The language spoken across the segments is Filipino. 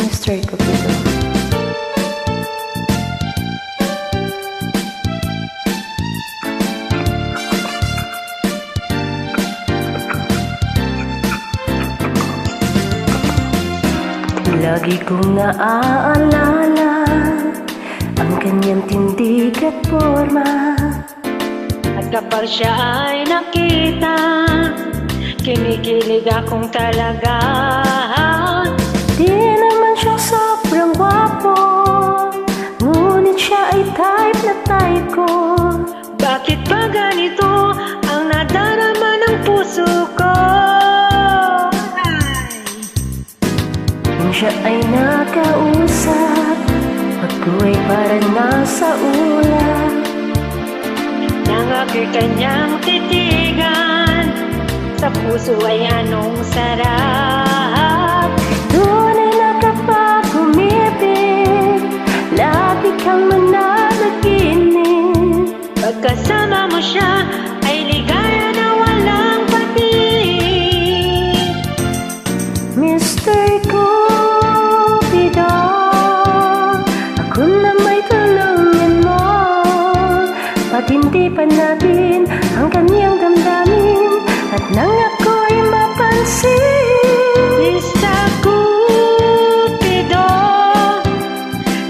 Mr. Cupido. Lagi kong naaalala ang kanyang tindig at forma. At kapag siya ay nakita, kinikilig akong talaga. Di naman siya sobrang gwapo, ngunit siya ay type na type ko. Bakit ba ganito ang nadarama ng puso ko? Kung siya ay nakausap, ako ay parang nasa ulap Nang ako'y kanyang titigan, sa puso ay anong sarap. Doon ay nakapag-umibig, lagi kang mananaginip. Pagkasama mo siya, ay ligaya na walang patig. Mr. Cupido, ako na may tulungan mo. Patindipan natin ang kanyang damdamin, at nang ako'y mapansin. Mr. Cupido,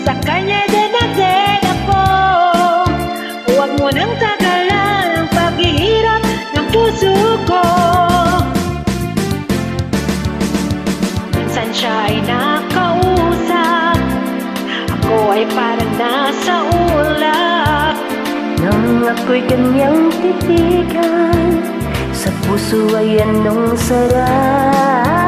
sa kanya din natin ako. Huwag mo nang tagalan ang paghihirap ng puso ko. Minsan siya ay nakausap, ako ay parang nasa ulap. Nang ako'y kanyang titigan, sa puso ay anong sarap.